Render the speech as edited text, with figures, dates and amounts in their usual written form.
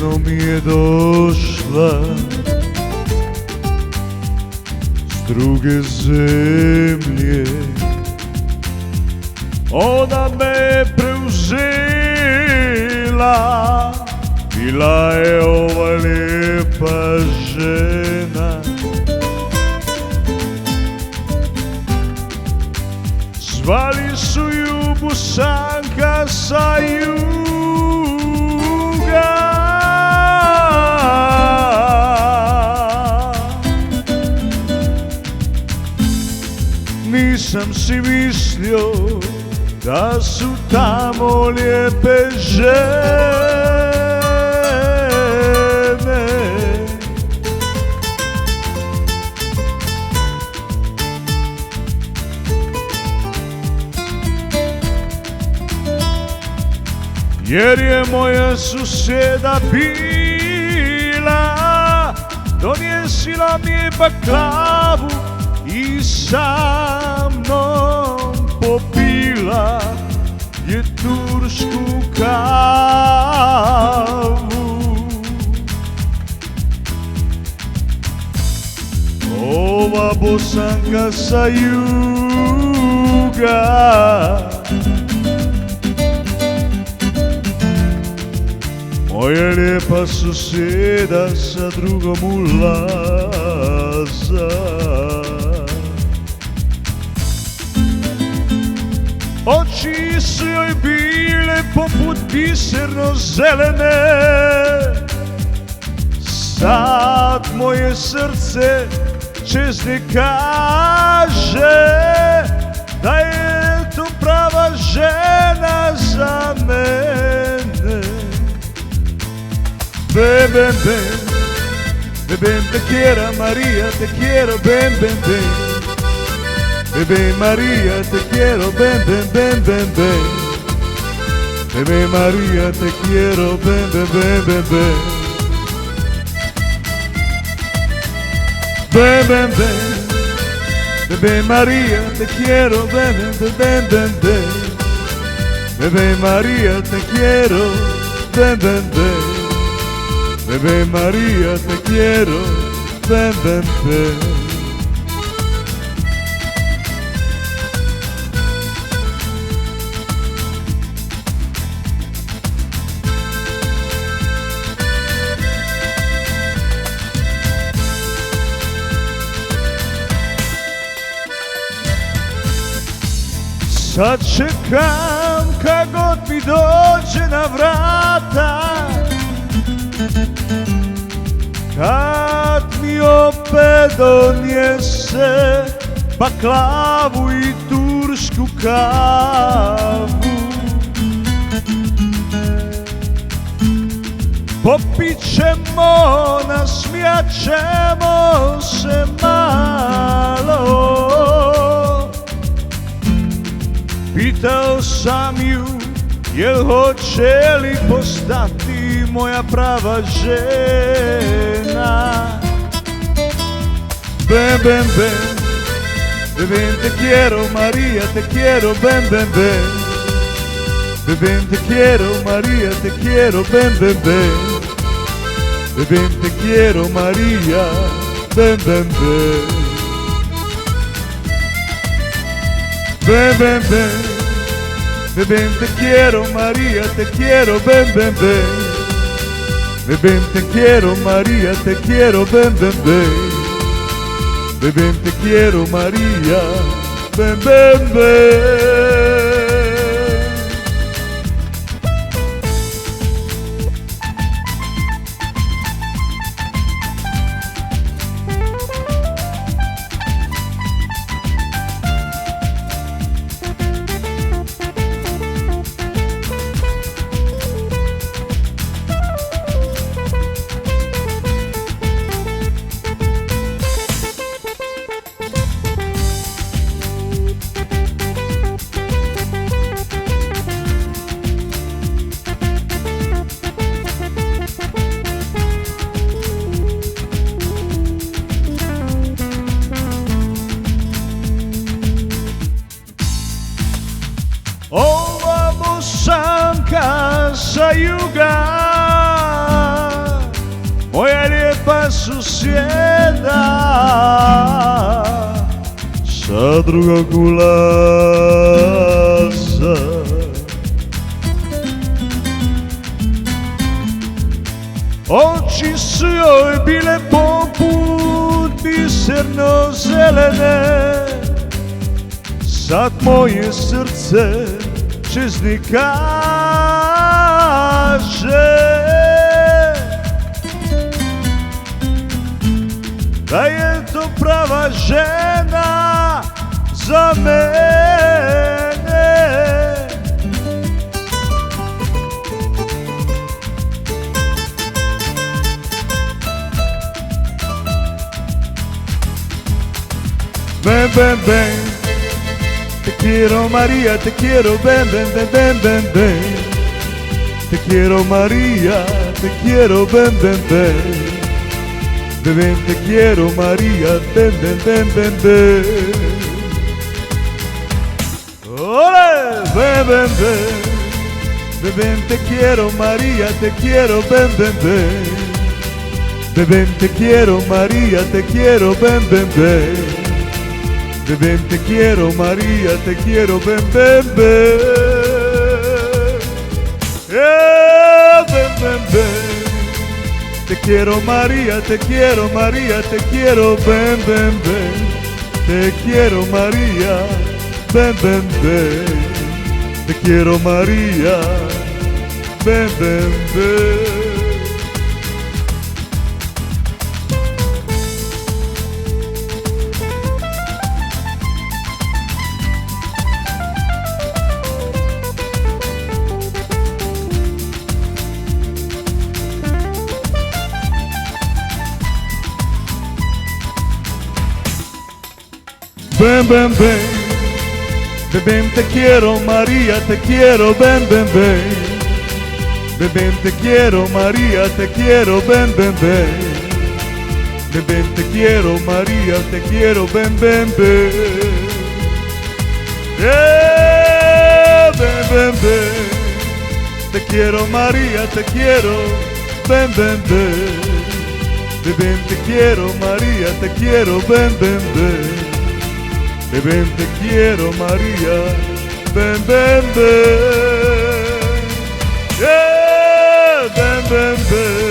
jednom je došla s druge zemlje. Ona me preuzela, bila je ova lijepa žena. Zvali su ju Bosanka sa juga. Nisam si mislio da su tamo lijepe žene. Jer je moja susjeda bila, donijesila mi je baklavu i sa mnom popila je tursku kavu. Ova Bosanka sa juga moja lijepa susjeda sa drugom ulaza. Oči su joj bile poput biserno zelene. Sad moje srce čezne kaže da je to prava žena za mene. Ven, ven, ven, ven, te quiero María, te quiero, ven, ven, ven. Bebé María, te quiero, ven, ven, ven, ven, ven. Bebé María, te quiero, ven, ven, ven, ven, ven. Ven, ven, ven. Bebé María, te quiero, ven, ven, ven, ven, ven. Bebé María, te quiero, ven, ven, ven. Bebé María, te quiero, ven, ven, ven. Sad čekam kad god mi dođe na vrata, kad mi opet donese baklavu i tursku kavu. Popit ćemo, nasmijat ćemo se malo. Pitao sam ju, jel hoće li postati moja prava žena. Ben, ben, ben, ben, te quiero María, te quiero, ben, ben, ben. Ben, te quiero María, te quiero, ben, ben, ben. Ben, te quiero María, ben, ben, ben. Ven, ven, ven, ven, te quiero María, te quiero, ven, ven, ven. Ven, te quiero María, te quiero, ven, ven, ven. Ven, te quiero María, ven, ven, ven. Ova Bosanka sa juga susieda sa druga kulasa. Oči su joj bile poput biserno zelene, sad moje srce čezni kaže da je to prava žena za mene. Ven, ven, ven, te quiero María, te quiero, ven, ven, ven, ven, ven, ven. Te quiero María, te quiero, ven, ven, ven. Ven, ven, te quiero María, ven, ven, ven, ven, ven. ¡Ole! Ven, ven, ven. Ven, ven, te quiero María, te quiero, ven, ven, ven. Ven, ven, te quiero María, te quiero, ven, ven, ven. Ven, ven, te quiero María, te quiero, ven, ven, ven. Ven, ven, ven. Te quiero María, te quiero María, te quiero, ven, ven, ven. Te quiero María, ven, ven, ven. Te quiero María, ven, ven, ven. Ven, ven, ven, ven, ven, te quiero María, te quiero, ven, ven, ven. Ven, ven, te quiero María, te quiero, ven, ven, ven. Ven, ven, te quiero María, te quiero, ven, ven, ven. Ven, ven, ven, te quiero María, te quiero, ven, ven, ven. Ven, ven, te quiero María, te quiero, ven, ven, ven. Ven, ven, te quiero María, ven, ven, ven. Ven, ven, ven.